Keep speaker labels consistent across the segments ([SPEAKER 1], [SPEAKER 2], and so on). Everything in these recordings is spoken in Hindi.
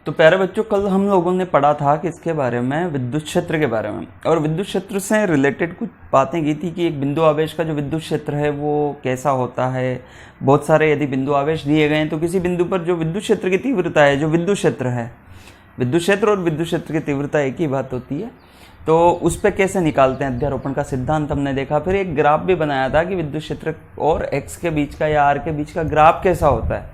[SPEAKER 1] तो प्यारे बच्चों, कल हम लोगों ने पढ़ा था कि इसके बारे में, विद्युत क्षेत्र के बारे में, और विद्युत क्षेत्र से रिलेटेड कुछ बातें की थी कि एक बिंदु आवेश का जो विद्युत क्षेत्र है वो कैसा होता है। बहुत सारे यदि बिंदु आवेश दिए गए हैं तो किसी बिंदु पर जो विद्युत क्षेत्र की तीव्रता है, जो विद्युत क्षेत्र है, विद्युत क्षेत्र और विद्युत क्षेत्र की तीव्रता एक ही बात होती है, तो उस पर कैसे निकालते हैं अध्यारोपण का सिद्धांत हमने देखा। फिर एक ग्राफ भी बनाया था कि विद्युत क्षेत्र और एक्स के बीच का या आर के बीच का ग्राफ कैसा होता है।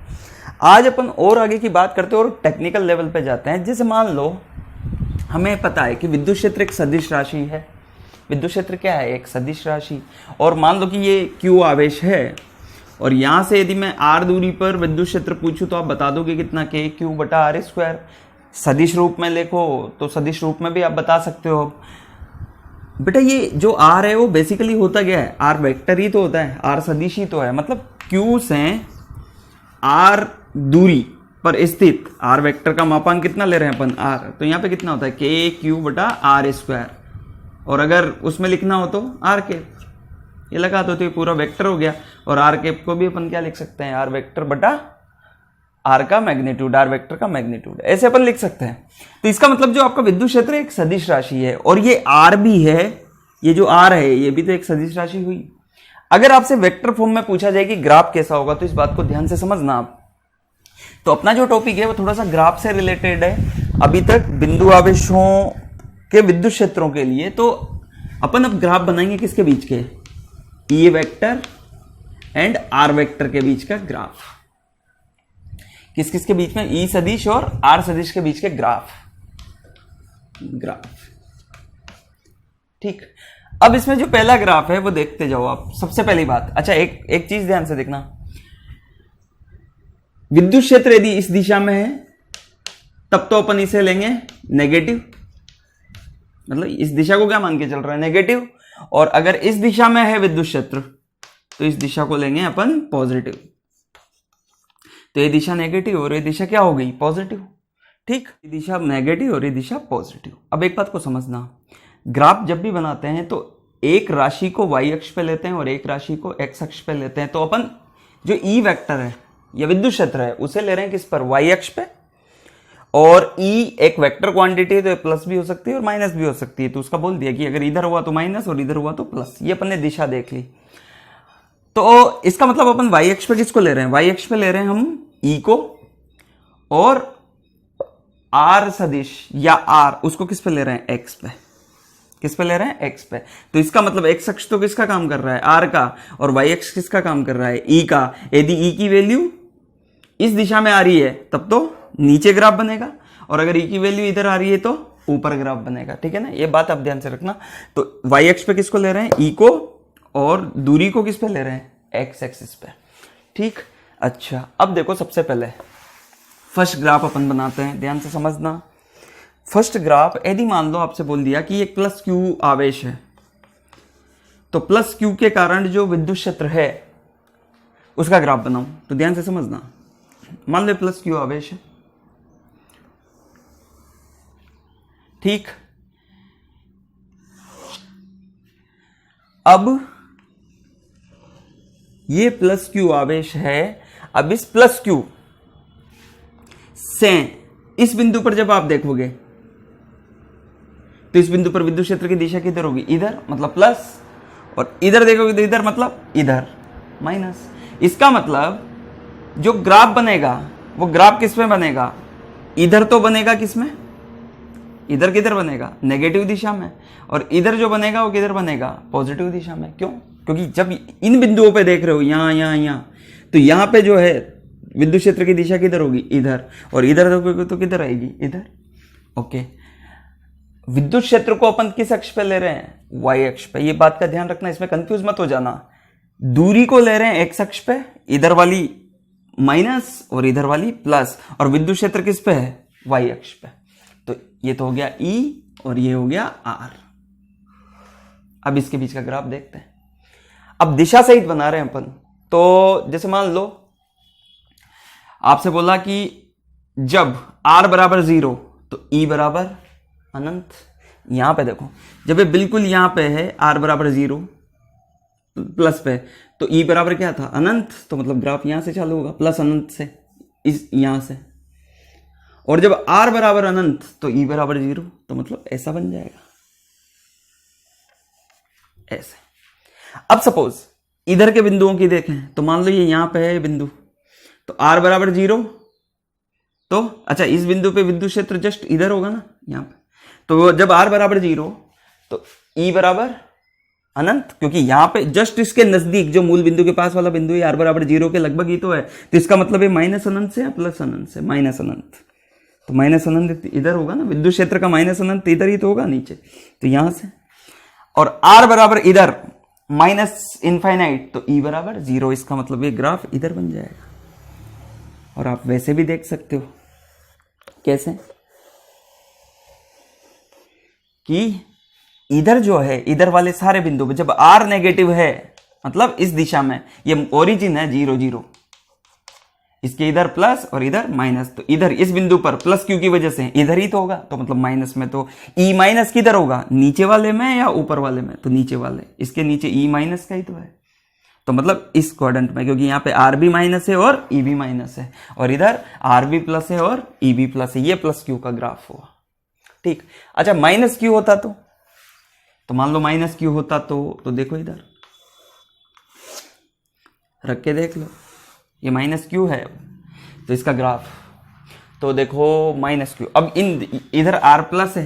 [SPEAKER 1] आज अपन और आगे की बात करते हैं और टेक्निकल लेवल पे जाते हैं। जैसे मान लो हमें पता है कि विद्युत क्षेत्र एक सदिश राशि है। विद्युत क्षेत्र क्या है? एक सदिश राशि। और मान लो कि ये क्यू आवेश है और यहाँ से यदि मैं आर दूरी पर विद्युत क्षेत्र पूछूं तो आप बता दोगे कितना, के क्यू बटा आर स्क्वायर। सदिश रूप में लिखो तो सदिश रूप में भी आप बता सकते हो। बेटा ये जो आर है वो बेसिकली होता क्या है? आर वेक्टर ही तो होता है, आर सदिश ही तो है। मतलब क्यू से आर दूरी पर स्थित आर वेक्टर का मापांक कितना ले रहे हैं अपन? आर। तो यहाँ पे कितना होता है? के क्यू बटा आर स्क्वायर। और अगर उसमें लिखना हो तो आर के, ये लगा दो तो ये पूरा वेक्टर हो गया। और आर कैप को भी अपन क्या लिख सकते हैं? आर वेक्टर बटा आर का मैग्नीट्यूड, आर वेक्टर का मैग्नीट्यूड, ऐसे अपन लिख सकते हैं। तो इसका मतलब जो आपका विद्युत क्षेत्र एक सदिश राशि है और ये आर भी है, ये जो आर है ये भी तो एक सदिश राशि हुई। अगर आपसे वेक्टर फॉर्म में पूछा जाए कि ग्राफ कैसा होगा तो इस बात को ध्यान से समझना आप। तो अपना जो टॉपिक है वो थोड़ा सा ग्राफ से रिलेटेड है। अभी तक बिंदु आवेशों के विद्युत क्षेत्रों के लिए तो अपन अब ग्राफ बनाएंगे किसके बीच के? E vector and R vector के बीच का ग्राफ। किस किस के बीच में? ई सदिश और आर सदिश के बीच के ग्राफ। ठीक। अब इसमें जो पहला ग्राफ है वो देखते जाओ आप। सबसे पहली बात, अच्छा एक चीज ध्यान से देखना, विद्युत क्षेत्र यदि इस दिशा में है तब तो अपन इसे लेंगे नेगेटिव, मतलब इस दिशा को क्या मान के चल रहा है? नेगेटिव। और अगर इस दिशा में है विद्युत क्षेत्र तो इस दिशा को लेंगे अपन पॉजिटिव। तो ये दिशा नेगेटिव और ये दिशा क्या हो गई? पॉजिटिव। ठीक, ये दिशा नेगेटिव और ये दिशा पॉजिटिव। अब एक बात को समझना, ग्राफ जब भी बनाते हैं तो एक राशि को y अक्ष पे लेते हैं और एक राशि को x अक्ष पे लेते हैं। तो अपन जो ई वेक्टर है या विद्युत क्षेत्र है उसे ले रहे हैं किस पर? y अक्ष पे। और e एक वेक्टर क्वांटिटी है तो प्लस भी हो सकती है और माइनस भी हो सकती है। तो उसका बोल दिया कि अगर इधर हुआ तो माइनस और इधर हुआ तो प्लस। ये अपन ने दिशा देख ली। तो इसका मतलब अपन y अक्ष पे किसको ले रहे हैं? y अक्ष पे ले रहे हैं हम e को, और r सदिश या r उसको किस पे ले रहे हैं? x पे। किस पे ले रहे हैं? x पे। तो इसका मतलब x अक्ष तो किसका काम कर रहा है? r का, और y अक्ष किसका काम कर रहा है? e का। यदि e की वैल्यू इस दिशा में आ रही है तब तो नीचे ग्राफ बनेगा, और अगर e की वैल्यू इधर आ रही है तो ऊपर ग्राफ बनेगा। ठीक है ना? ये बात आप ध्यान से रखना। तो y अक्ष पे किसको ले रहे हैं? e को, और दूरी को किस पे ले रहे हैं? x एक्सिस पे। ठीक। अच्छा, अब देखो सबसे पहले फर्स्ट ग्राफ अपन बनाते हैं, ध्यान से समझना। फर्स्ट ग्राफ, यदि मान लो आपसे बोल दिया कि एक प्लस क्यू आवेश है तो प्लस क्यू के कारण जो विद्युत क्षेत्र है उसका ग्राफ बनाऊं, तो ध्यान से समझना। मान लो प्लस क्यू आवेश है, ठीक। अब ये प्लस क्यू आवेश है। अब इस प्लस क्यू से इस बिंदु पर जब आप देखोगे तो इस बिंदु पर विद्युत क्षेत्र की दिशा किधर होगी? इधर, मतलब प्लस। और इधर देखोगे तो इधर, मतलब इधर माइनस। इसका मतलब जो ग्राफ बनेगा वो ग्राफ किस में बनेगा? इधर तो बनेगा किस में? इधर किधर बनेगा? नेगेटिव दिशा में। और इधर जो बनेगा वो किधर बनेगा? पॉजिटिव दिशा में। क्यों? क्योंकि जब इन बिंदुओं पे देख रहे हो, यहां तो यहां पे जो है विद्युत क्षेत्र की दिशा किधर होगी? इधर। और इधर देखोगे तो किधर आएगी? इधर। ओके। विद्युत क्षेत्र को अपन किस अक्ष पे ले रहे हैं? y अक्ष पे। ये बात का ध्यान रखना, इसमें कंफ्यूज मत हो जाना। दूरी को ले रहे हैं x अक्ष पे, इधर वाली माइनस और इधर वाली प्लस, और विद्युत क्षेत्र किस पे है? y अक्ष पे। तो ये तो हो गया E और ये हो गया R। अब इसके बीच का ग्राफ देखते हैं। अब दिशा सहित बना रहे हैं अपन। तो जैसे मान लो आपसे बोला कि जब r बराबर 0 तो E बराबर अनंत। यहां पे देखो, जब ये बिल्कुल यहां पे है r बराबर 0 प्लस पे, तो E बराबर क्या था? अनंत। तो मतलब ग्राफ यहां से चालू होगा, प्लस अनंत से, इस यहां से। और जब r बराबर अनंत तो e बराबर 0, तो मतलब ऐसा बन जाएगा, ऐसे। अब सपोज इधर के बिंदुओं की देखें तो मान लो ये यहां पे है बिंदु, तो r बराबर 0, तो अच्छा इस बिंदु पे विद्युत क्षेत्र जस्ट इधर होगा ना यहां पे, तो जब r बराबर 0 तो e बराबर अनंत, क्योंकि यहां पे जस्ट इसके नजदीक जो मूल बिंदु के पास वाला बिंदु है r बराबर 0 के लगभग ही तो है, तो इसका मतलब है माइनस अनंत से या प्लस अनंत से, माइनस अनंत, तो माइनस अनंत इधर होगा ना, विद्युत क्षेत्र का माइनस अनंत इधर ही तो होगा नीचे, तो यहां से, और r बराबर इधर माइनस इनफाइनाइट, तो e बराबर 0, इसका मतलब ये ग्राफ इधर बन जाएगा। और आप वैसे भी देख सकते हो, कैसे कि इधर जो है, इधर वाले सारे बिंदु पे जब r नेगेटिव है, मतलब इस दिशा में, ये ओरिजिन है 0 0, इसके इधर प्लस और इधर माइनस, तो इधर इस बिंदु पर प्लस क्यू की वजह से इधर ही तो होगा, तो मतलब माइनस में, तो e माइनस किधर होगा, नीचे वाले में या ऊपर वाले में, तो नीचे वाले, इसके नीचे e माइनस का ही तो है, तो मतलब इस क्वाड्रेंट में, क्योंकि यहाँ पे r भी माइनस है और e भी माइनस है, और इधर r भी प्लस है और e भी प्लस है, ये प्लस क्यू का ग्राफ हुआ। ठीक, अच्छा माइनस क्यू होता तो मान लो माइनस क्यू होता तो देखो इधर रख के देख लो, ये माइनस क्यू है, तो इसका ग्राफ, तो देखो माइनस क्यू, अब इधर r प्लस है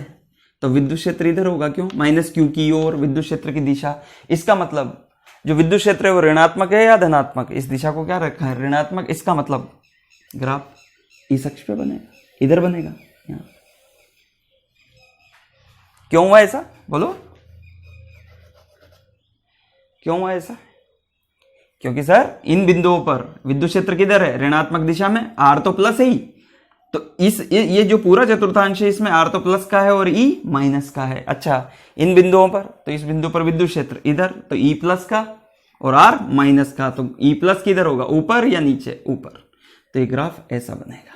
[SPEAKER 1] तो विद्युत क्षेत्र इधर होगा, क्यों, माइनस क्यू की ओर विद्युत क्षेत्र की दिशा, इसका मतलब जो विद्युत क्षेत्र है वो ऋणात्मक है या धनात्मक, इस दिशा को क्या रखा है, ऋणात्मक, इसका मतलब ग्राफ इस अक्ष पे बनेगा, इधर बनेगा, यहाँ। क्यों हुआ ऐसा, बोलो क्यों हुआ ऐसा, क्योंकि सर इन बिंदुओं पर विद्युत क्षेत्र किधर है, ऋणात्मक दिशा में, r तो प्लस है ही, तो ये जो पूरा चतुर्थांश है इसमें r तो प्लस का है और e माइनस का है। अच्छा इन बिंदुओं पर, तो इस बिंदु पर विद्युत क्षेत्र इधर, तो e प्लस का और r माइनस का, तो e प्लस किधर होगा, ऊपर या नीचे, ऊपर, तो ये ग्राफ ऐसा बनेगा।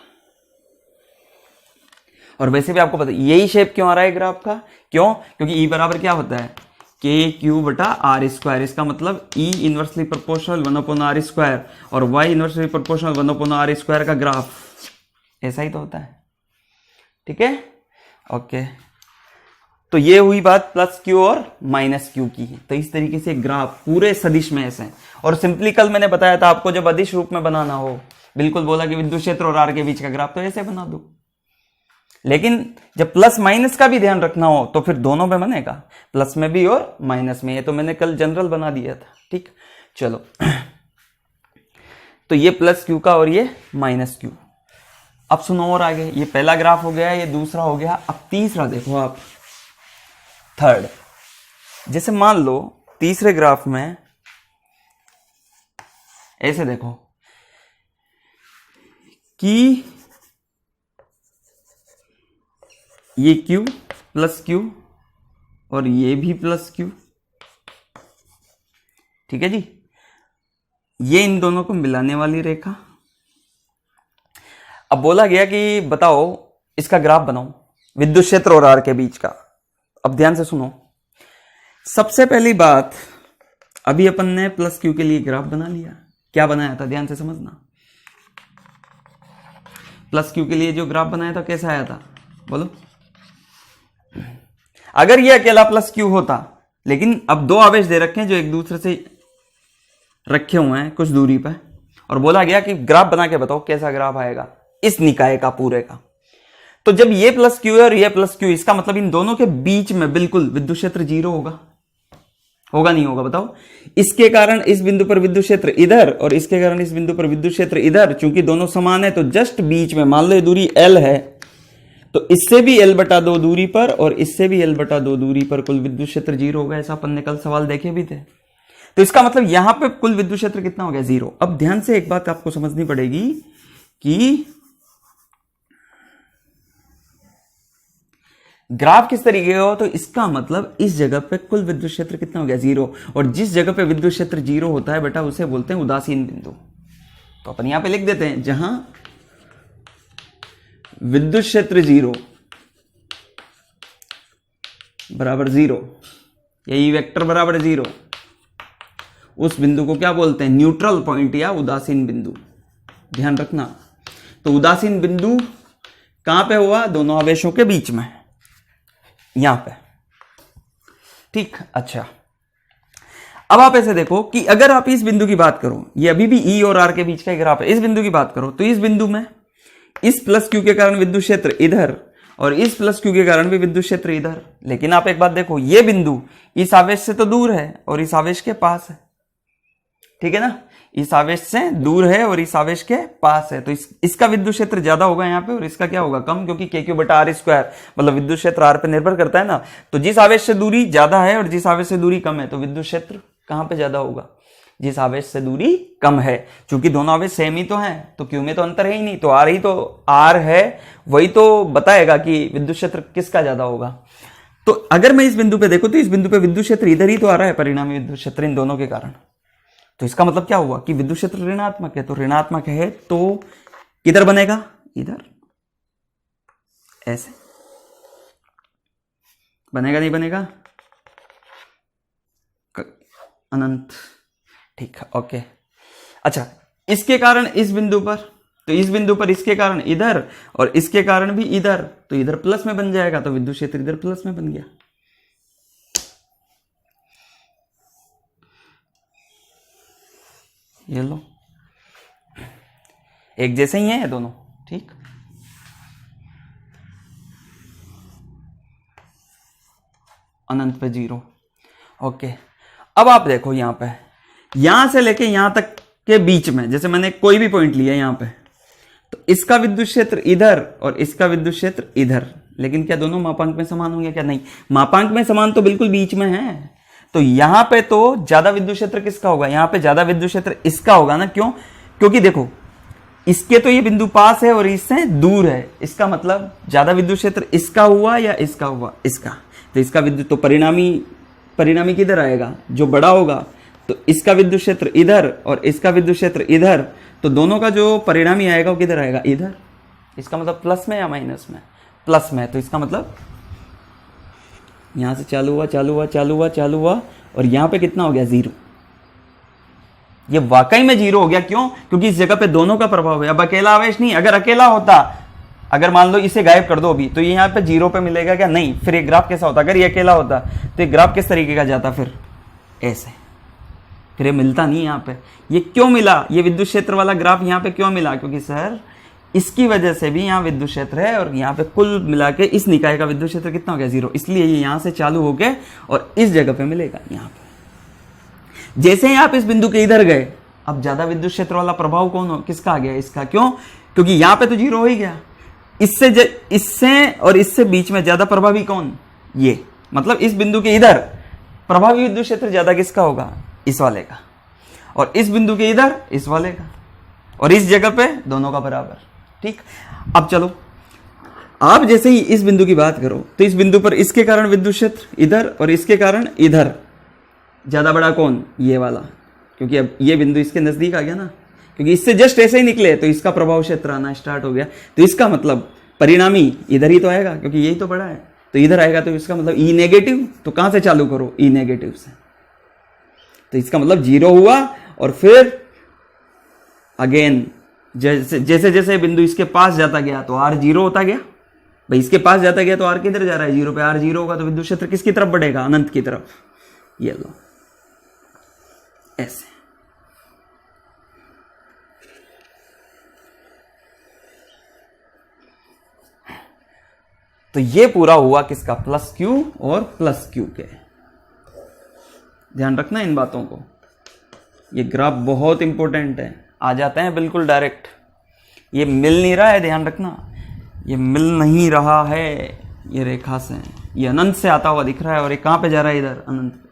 [SPEAKER 1] और वैसे भी आपको पता है यही शेप क्यों आ रहा है ग्राफ का, क्यों, क्योंकि e बराबर क्या होता है, के क्यू बटा आर स्क्वायर, इसका मतलब ई इनवर्सली प्रोपोर्शनल 1/r स्क्वायर और y inversely proportional 1/r square का ग्राफ ऐसा ही तो होता है। ठीक है, ओके, तो ये हुई बात प्लस क्यू और माइनस क्यू की। तो इस तरीके से ग्राफ पूरे सदिश में ऐसे, और सिंपली कल मैंने बताया था आपको जब अदिश रूप में बनाना हो, बिल्कुल बोला कि विद्युत क्षेत्र और आर के बीच का ग्राफ तो ऐसे बना दो, लेकिन जब प्लस माइनस का भी ध्यान रखना हो तो फिर दोनों में बनेगा, प्लस में भी और माइनस में, ये तो मैंने कल जनरल बना दिया था। ठीक, चलो तो ये प्लस क्यू का और ये माइनस क्यू। अब सुनो और आगे, ये पहला ग्राफ हो गया, ये दूसरा हो गया, अब तीसरा देखो आप, थर्ड। जैसे मान लो तीसरे ग्राफ में ऐसे देखो कि ये Q प्लस Q और ये भी प्लस Q, ठीक है जी, ये इन दोनों को मिलाने वाली रेखा। अब बोला गया कि बताओ इसका ग्राफ बनाओ विद्युत क्षेत्र और आर के बीच का। अब ध्यान से सुनो, सबसे पहली बात, अभी अपन ने प्लस क्यू के लिए ग्राफ बना लिया, क्या बनाया था ध्यान से समझना। प्लस क्यू के लिए जो ग्राफ बनाया था कैसा आया था बोलो। अगर ये अकेला प्लस क्यू होता, लेकिन अब दो आवेश दे रखे हैं जो एक दूसरे से रखे हुए हैं कुछ दूरी पर, और बोला गया कि ग्राफ बना के बताओ कैसा ग्राफ आएगा इस निकाय का पूरे का। तो जब ये प्लस क्यू है और ये प्लस क्यू, इसका मतलब इन दोनों के बीच में बिल्कुल विद्युत क्षेत्र जीरो होगा, होगा नहीं होगा बताओ। इसके कारण इस बिंदु पर विद्युत क्षेत्र इधर और इसके कारण इस बिंदु पर विद्युत क्षेत्र इधर, चूंकि दोनों समान है तो जस्ट बीच में मान लो ये दूरी L है, तो इससे भी L/2 दूरी पर और इससे भी L/2 दूरी पर कुल विद्युत क्षेत्र जीरो होगा। ऐसा अपन ने कल सवाल देखे भी थे। तो इसका मतलब यहां पे कुल विद्युत क्षेत्र कितना हो गया, जीरो। अब ध्यान से एक बात आपको समझनी पड़ेगी कि ग्राफ किस तरीके का हो, तो इसका मतलब इस जगह पे कुल विद्युत क्षेत्र कितना हो गया, जीरो। और जिस जगह पे विद्युत क्षेत्र जीरो होता है बेटा उसे बोलते हैं उदासीन बिंदु। तो अपन यहां पे लिख देते हैं, जहां विद्युत क्षेत्र जीरो बराबर जीरो, यही वेक्टर बराबर जीरो, उस बिंदु को क्या बोलते हैं, न्यूट्रल पॉइंट या उदासीन बिंदु। ध्यान रखना, तो उदासीन बिंदु कहां पे हुआ? दोनों आवेशों के बीच में, यहां पे। ठीक, अच्छा अब आप ऐसे देखो कि अगर आप इस बिंदु की बात करो, ये अभी भी ई और आर के बीच का ग्राफ है, इस बिंदु की बात करो तो इस बिंदु में इस प्लस क्यू के कारण विद्युत क्षेत्र इधर और इस प्लस क्यू के कारण भी विद्युत क्षेत्र इधर। लेकिन आप एक बात देखो, ये बिंदु इस आवेश से तो दूर है और इस आवेश के पास है, ठीक है ना, इस आवेश से दूर है और इस आवेश के पास है, तो इसका विद्युत क्षेत्र ज्यादा होगा यहाँ पे और इसका क्या होगा? कम, क्योंकि के क्यू बटा आर स्क्वायर मतलब विद्युत क्षेत्र आर पे निर्भर करता है ना। तो जिस आवेश से दूरी ज्यादा है और जिस आवेश से दूरी कम है तो विद्युत क्षेत्र कहां पे ज्यादा होगा? जिस आवेश से दूरी कम है। चूंकि दोनों आवेश सेम ही तो हैं तो क्यू में तो अंतर है ही नहीं, तो आर ही तो आर है, वही तो बताएगा कि विद्युत क्षेत्र किसका ज्यादा होगा। तो अगर मैं इस बिंदु पे देखूं तो इस बिंदु पे विद्युत क्षेत्र इधर ही तो आ रहा है, परिणामी विद्युत क्षेत्र इन दोनों के कारण। तो इसका मतलब क्या हुआ कि विद्युत क्षेत्र ऋणात्मक है, तो ऋणात्मक है तो किधर बनेगा? इधर, ऐसे बनेगा, नहीं बनेगा? अनंत, ठीक है, ओके। अच्छा, इसके कारण इस बिंदु पर, तो इस बिंदु पर इसके कारण इधर और इसके कारण भी इधर, तो इधर प्लस में बन जाएगा, तो विद्युत क्षेत्र इधर प्लस में बन गया। ये लो, एक जैसे ही है दोनों, ठीक। अनंत पे 0, ओके। अब आप देखो यहां पे, यहां से लेके यहां तक के बीच में, जैसे मैंने कोई भी पॉइंट लिया यहां पे, तो इसका विद्युत क्षेत्र इधर और इसका विद्युत क्षेत्र इधर, लेकिन क्या दोनों मापांक में समान होंगे? क्या नहीं, मापांक में समान तो बिल्कुल बीच में है। तो यहां पे तो ज्यादा विद्युत क्षेत्र किसका होगा? यहां पे ज्यादा विद्युत क्षेत्र इसका होगा ना। क्यों? क्योंकि देखो इसके तो ये बिंदु पास है और इससे दूर है, इसका मतलब ज्यादा विद्युत क्षेत्र इसका हुआ या इसका हुआ? इसका। तो इसका विद्युत तो परिणामी किधर आएगा? जो बड़ा होगा। तो इसका विद्युत क्षेत्र इधर और इसका विद्युत क्षेत्र इधर, तो दोनों का जो परिणामी आएगा वो किधर आएगा? इधर। इसका मतलब प्लस में या माइनस में? प्लस में। तो इसका मतलब यहां से चालू हुआ और यहां पे कितना हो गया? 0। ये वाकई में 0 हो गया। क्यों? क्योंकि इस जगह पे दोनों का प्रभाव है। अब अकेला आवेश नहीं, अगर अकेला होता, अगर मान लो इसे गायब कर दो अभी, तो ये यहाँ पे 0 पे मिलेगा क्या? नहीं। फिर ये ग्राफ कैसा होता? अगर ये अकेला होता तो ये ग्राफ किस तरीके का जाता? फिर ऐसे, फिर ये मिलता नहीं यहाँ पे। ये क्यों मिला? ये विद्युत क्षेत्र वाला ग्राफ यहाँ पे क्यों मिला? क्योंकि सर इसकी वजह से भी यहाँ विद्युत क्षेत्र है और यहाँ पे कुल मिला के इस निकाय का विद्युत क्षेत्र कितना हो गया? 0। इसलिए ये यहाँ से चालू हो गए और इस जगह पे मिलेगा यहाँ पे। जैसे ही आप इस बिंदु के इधर गए, अब ज्यादा विद्युत क्षेत्र वाला प्रभाव कौन हो? किसका आ गया? इसका। क्यों? क्योंकि यहाँ पे तो 0 हो ही गया। इससे और इससे बीच में ज्यादा प्रभावी कौन? ये। मतलब इस बिंदु के इधर प्रभावी विद्युत क्षेत्र ज्यादा किसका होगा? इस वाले का। और इस बिंदु के इधर इस वाले का। और इस जगह पे दोनों का बराबर। ठीक। अब चलो, आप जैसे ही इस बिंदु की बात करो तो इस बिंदु पर इसके कारण विद्युत क्षेत्र इधर और इसके कारण इधर ज्यादा बड़ा कौन? ये वाला। क्योंकि अब ये बिंदु इसके नजदीक आ गया ना, क्योंकि इससे जस्ट ऐसे ही निकले तो इसका प्रभाव क्षेत्र आना स्टार्ट हो गया। तो इसका मतलब परिणामी इधर ही तो आएगा, क्योंकि यही तो बड़ा है। तो इधर आएगा तो इसका मतलब ई नेगेटिव। तो कहां से चालू करो? ई नेगेटिव से। तो इसका मतलब 0 हुआ और फिर अगेन जैसे जैसे बिंदु इसके पास जाता गया तो आर 0 होता गया। भाई इसके पास जाता गया तो आर किधर जा रहा है? 0 पे। आर 0 होगा तो विद्युत क्षेत्र किसकी तरफ बढ़ेगा? अनंत की तरफ। ये लो, ऐसे। तो ये पूरा हुआ किसका? प्लस क्यू और प्लस क्यू के। ध्यान रखना इन बातों को। ये ग्राफ बहुत इंपॉर्टेंट है। आ जाते हैं बिल्कुल डायरेक्ट। ये मिल नहीं रहा है, ध्यान रखना, ये मिल नहीं रहा है ये रेखा से। ये अनंत से आता हुआ दिख रहा है और ये कहां पे जा रहा है? इधर अनंत पे।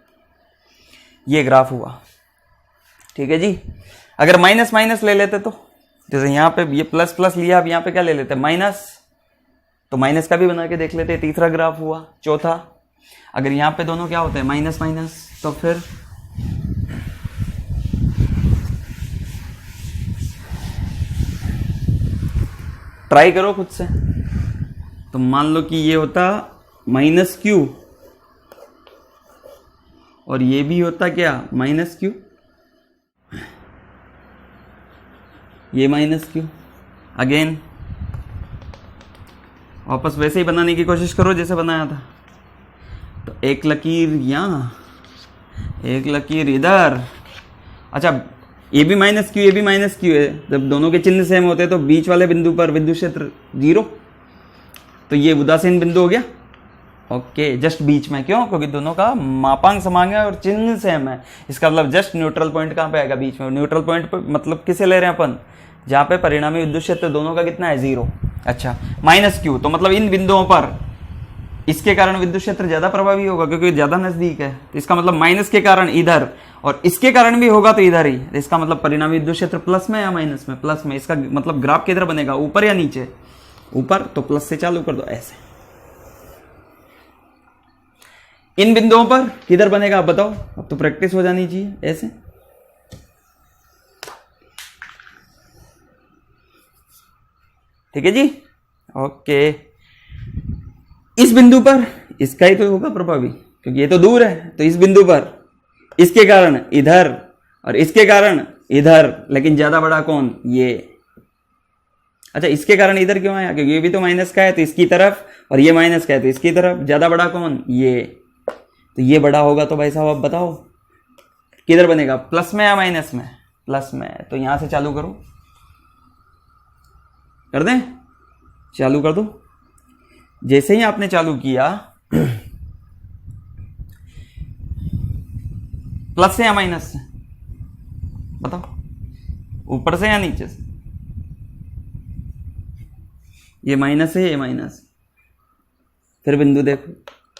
[SPEAKER 1] ये ग्राफ हुआ। ठीक है जी। अगर माइनस माइनस ले लेते तो, जैसे यहां पे ये प्लस प्लस लिया, अब यहां पे क्या ले लेते? माइनस। तो माइनस का भी बना के देख लेते। तीसरा ग्राफ हुआ। चौथा, अगर यहां पे दोनों क्या होते हैं? Minus minus. तो फिर ट्राई करो खुद से। तो मान लो कि ये होता माइनस क्यू और ये भी होता क्या? Minus Q. ये माइनस क्यू अगेन वापस वैसे ही बनाने की कोशिश करो जैसे बनाया था। तो एक लकीर यहाँ, एक लकीर इधर। अच्छा, ये भी माइनस क्यू, ये भी माइनस क्यू है। जब दोनों के चिन्ह सेम होते हैं तो बीच वाले बिंदु पर विद्युत क्षेत्र 0, तो ये उदासीन बिंदु हो गया। ओके, जस्ट बीच में। क्यों? क्योंकि दोनों का मापांक समान है और चिन्ह सेम है। इसका मतलब जस्ट न्यूट्रल पॉइंट कहाँ पे आएगा? बीच में। न्यूट्रल पॉइंट पर मतलब किसे ले रहे हैं अपन? जहाँ पे परिणामी विद्युत क्षेत्र दोनों का कितना है? 0। अच्छा, माइनस क्यू, तो मतलब इन बिंदुओं पर इसके कारण विद्युत क्षेत्र ज्यादा प्रभावी होगा क्योंकि ज्यादा नजदीक है। तो इसका मतलब माइनस के कारण इधर, और इसके कारण भी होगा तो इधर ही। तो इसका मतलब परिणामी विद्युत क्षेत्र प्लस में या माइनस में? प्लस में। इसका मतलब ग्राफ किधर बनेगा? ऊपर या नीचे? ऊपर। तो प्लस से चालू कर दो ऐसे। इन बिंदुओं पर किधर बनेगा आप बताओ? अब तो प्रैक्टिस हो जानी चाहिए। ऐसे। ठीक है जी, ओके। इस बिंदु पर इसका ही तो होगा प्रभावी क्योंकि ये तो दूर है। तो इस बिंदु पर इसके कारण इधर और इसके कारण इधर, लेकिन ज्यादा बड़ा कौन? ये। अच्छा, इसके कारण इधर क्यों आया? क्योंकि ये भी तो माइनस का है तो इसकी तरफ, और ये माइनस का है तो इसकी तरफ। ज्यादा बड़ा कौन? ये। तो ये बड़ा होगा तो भाई साहब आप बताओ किधर बनेगा? प्लस में या माइनस में? प्लस में। तो यहां से चालू करो, कर दें? चालू कर दो। जैसे ही आपने चालू किया, प्लस से या माइनस से बताओ? ऊपर से या नीचे से? ये माइनस है, ये माइनस। फिर बिंदु देखो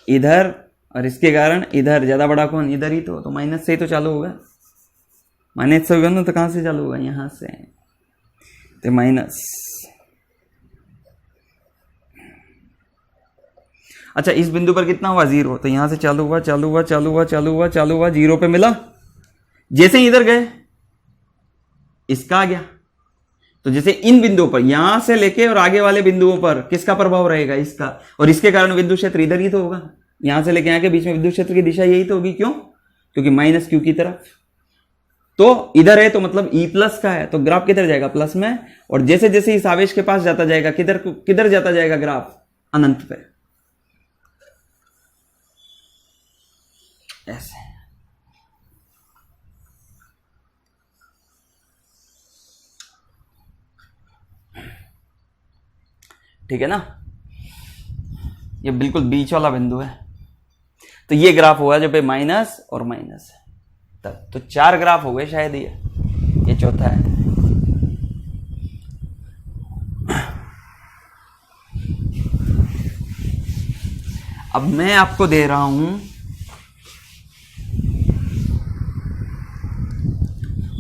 [SPEAKER 1] इधर, और इसके कारण इधर। ज्यादा बड़ा कौन? इधर ही तो माइनस से ही तो चालू होगा। माइनस से होगा ना, तो कहां से चालू होगा? यहां से। तो माइनस। अच्छा, इस बिंदु पर कितना हुआ? 0। तो यहां से चालू हुआ, चालू हुआ, चालू हुआ, चालू हुआ, चालू हुआ, 0 पे मिला। जैसे ही इधर गए इसका आ गया। तो जैसे इन बिंदुओं पर, यहां से लेके और आगे वाले बिंदुओं पर किसका प्रभाव रहेगा? इसका। और इसके कारण विद्युत क्षेत्र इधर ही तो होगा। यहां से लेके यहां के बीच में विद्युत क्षेत्र की दिशा यही तो होगी। क्यों? क्योंकि माइनस क्यू की तरफ। तो इधर है तो मतलब ई प्लस का है, तो ग्राफ किधर जाएगा? प्लस में। और जैसे जैसे इस आवेश के पास जाता जाएगा, किधर जाता जाएगा ग्राफ? अनंत पे। ऐसे। ठीक है ना? ये बिल्कुल बीच वाला बिंदु है। तो ये ग्राफ हुआ जब पे माइनस और माइनस है तब। तो 4 ग्राफ हो गए शायद। ये चौथा है। अब मैं आपको दे रहा हूं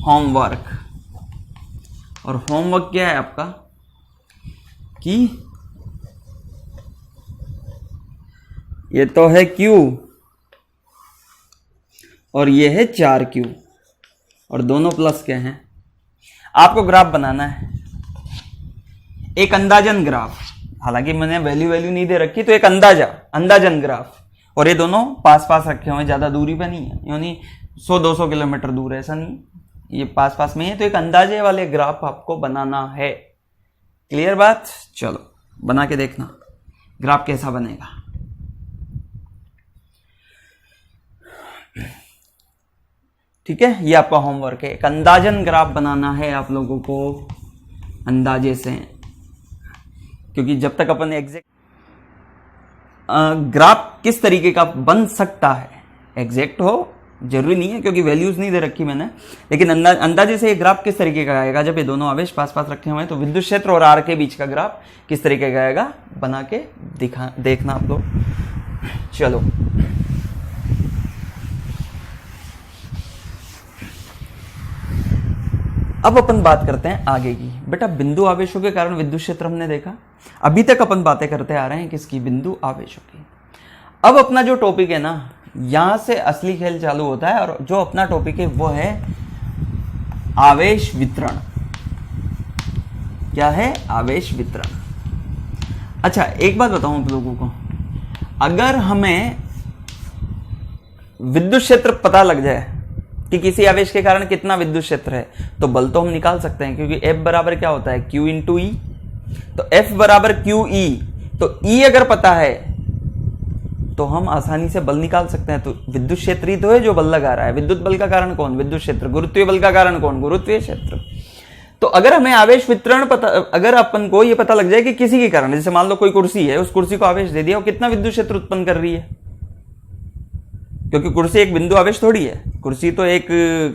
[SPEAKER 1] होमवर्क। और होमवर्क क्या है आपका? कि ये तो है Q और ये है 4Q, और दोनों प्लस के हैं। आपको ग्राफ बनाना है, एक अंदाजन ग्राफ। हालांकि मैंने वैल्यू नहीं दे रखी, तो एक अंदाजन ग्राफ। और ये दोनों पास पास रखे हुए, ज्यादा दूरी पे नहीं है, यानी 100-200 किलोमीटर दूर है, ऐसा नहीं, ये पास पास में है। तो एक अंदाजे वाले ग्राफ आपको बनाना है। क्लियर बात? चलो बना के देखना ग्राफ कैसा बनेगा। ठीक है, ये आपका होमवर्क है। एक अंदाजन ग्राफ बनाना है आप लोगों को, अंदाजे से। क्योंकि जब तक अपन एग्जैक्ट ग्राफ किस तरीके का बन सकता है, एग्जैक्ट हो जरूरी नहीं है क्योंकि वैल्यूज नहीं दे रखी मैंने, लेकिन अंदाजे से ये ग्राफ किस तरीके का आएगा जब ये दोनों आवेश पास पास रखे हुए हैं। तो विद्युत क्षेत्र और आर के बीच का ग्राफ किस तरीके का आएगा, बना के देखना आप लोग। चलो अब अपन बात करते हैं आगे की। बेटा बिंदु आवेशों के कारण विद्युत क्षेत्र हमने देखा। अभी तक अपन बातें करते आ रहे हैं किसकी? बिंदु आवेशों की। अब अपना जो टॉपिक है ना, यहां से असली खेल चालू होता है। और जो अपना टॉपिक है वो है आवेश वितरण। क्या है? आवेश वितरण। अच्छा एक बात बताऊं आप लोगों को, अगर हमें विद्युत क्षेत्र पता लग जाए कि किसी आवेश के कारण कितना विद्युत क्षेत्र है, तो बल तो हम निकाल सकते हैं, क्योंकि F बराबर क्या होता है? Q इंटू ई। तो F बराबर QE, तो ई अगर पता है तो हम आसानी से बल निकाल सकते हैं। तो विद्युत क्षेत्र ही तो है जो बल लगा रहा है। विद्युत बल का कारण कौन? विद्युत क्षेत्र। गुरुत्वीय बल का कारण कौन? गुरुत्वीय क्षेत्र। तो अगर हमें आवेश वितरण पता, अगर अपन को ये पता लग जाए कि किसी के कारण, जैसे मान लो कोई कुर्सी है, उस कुर्सी को आवेश दे दिया, वो कितना विद्युत क्षेत्र उत्पन्न कर रही है, क्योंकि कुर्सी एक बिंदु आवेश थोड़ी है। कुर्सी तो एक,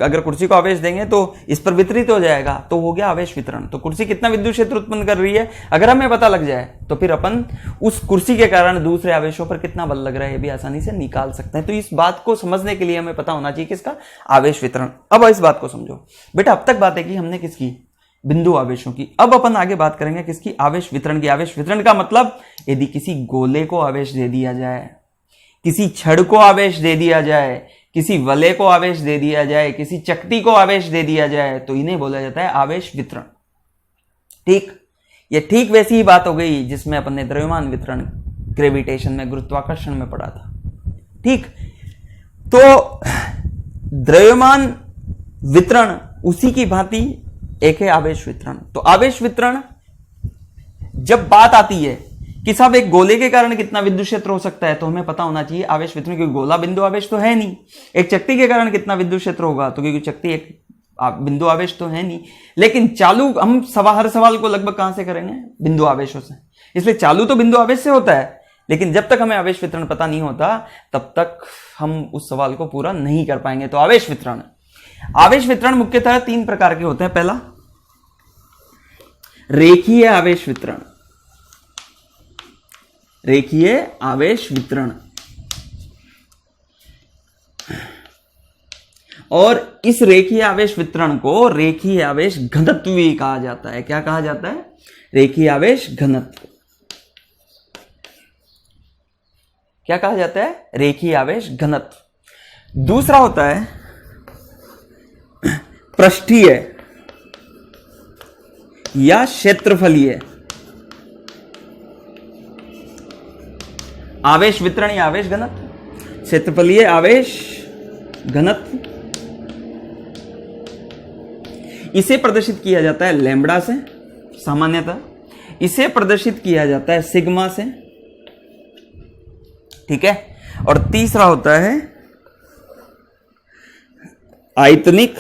[SPEAKER 1] अगर कुर्सी को आवेश देंगे तो इस पर वितरित हो जाएगा, तो हो गया आवेश वितरण। तो कुर्सी कितना विद्युत क्षेत्र उत्पन्न कर रही है, अगर हमें पता लग जाए तो फिर अपन उस कुर्सी के कारण दूसरे आवेशों पर कितना बल लग रहा है ये भी आसानी से निकाल सकते हैं। तो इस बात को समझने के लिए हमें पता होना चाहिए किसका? आवेश वितरण। अब इस बात को समझो बेटा। अब तक बातें की हमने किसकी? बिंदु आवेशों की। अब अपन आगे बात करेंगे किसकी? आवेश वितरण की। आवेश वितरण का मतलब यदि किसी गोले को आवेश दे दिया जाए, किसी छड़ को आवेश दे दिया जाए, किसी वलय को आवेश दे दिया जाए, किसी चकती को आवेश दे दिया जाए, तो इन्हें बोला जाता है आवेश वितरण। ठीक, ये ठीक वैसी ही बात हो गई जिसमें अपन ने द्रव्यमान वितरण ग्रेविटेशन में, गुरुत्वाकर्षण में पढ़ा था। ठीक, तो द्रव्यमान वितरण उसी की भांति एक है आवेश वितरण। तो आवेश वितरण जब बात आती है कि साहब एक गोले के कारण कितना विद्युत क्षेत्र हो सकता है, तो हमें पता होना चाहिए आवेश वितरण, क्योंकि गोला बिंदु आवेश तो है नहीं। एक चकती के कारण कितना विद्युत क्षेत्र होगा, तो क्योंकि चकती एक बिंदु आवेश तो है नहीं। लेकिन चालू हम हर सवाल को लगभग कहां से करेंगे? बिंदु आवेशों से। इसलिए चालू तो बिंदु आवेश से होता है, लेकिन जब तक हमें आवेश वितरण पता नहीं होता तब तक हम उस सवाल को पूरा नहीं कर पाएंगे। तो आवेश वितरण, आवेश वितरण मुख्यतः 3 प्रकार के होते हैं। पहला, रेखीय आवेश वितरण। रेखीय आवेश वितरण, और इस रेखीय आवेश वितरण को रेखीय आवेश घनत्व भी कहा जाता है। क्या कहा जाता है? रेखीय आवेश घनत्व। क्या कहा जाता है? रेखीय आवेश घनत्व। दूसरा होता है पृष्ठीय या क्षेत्रफलीय आवेश वितरण या आवेश घनत्व। क्षेत्रफलीय आवेश घनत्व, इसे प्रदर्शित किया जाता है लैम्ब्डा से सामान्यतः, इसे प्रदर्शित किया जाता है सिग्मा से। ठीक है, और तीसरा होता है आयतनिक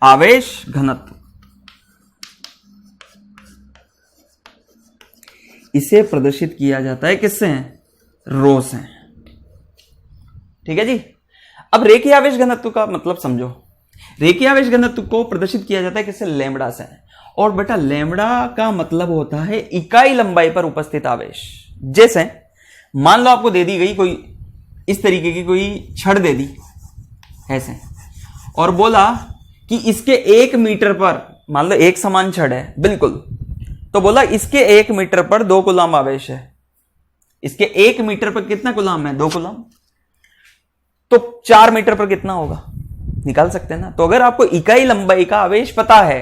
[SPEAKER 1] आवेश घनत्व, इसे प्रदर्शित किया जाता है किससे? रो से। ठीक है जी। अब रेखीय आवेश घनत्व का मतलब समझो। रेखीय आवेश घनत्व को प्रदर्शित किया जाता है किससे? लैम्ब्डा से। और बेटा लैम्ब्डा का मतलब होता है इकाई लंबाई पर उपस्थित आवेश। जैसे मान लो आपको दे दी गई कोई इस तरीके की कोई छड़ दे दी ऐसे, और बोला कि इसके 1 मीटर पर, मान लो एक समान छड़ है बिल्कुल, तो बोला इसके 1 मीटर पर 2 कूलम आवेश है। इसके 1 मीटर पर कितना कूलम है? 2 कूलम। तो 4 मीटर पर कितना होगा? निकाल सकते हैं ना। तो अगर आपको इकाई लंबाई का आवेश पता है,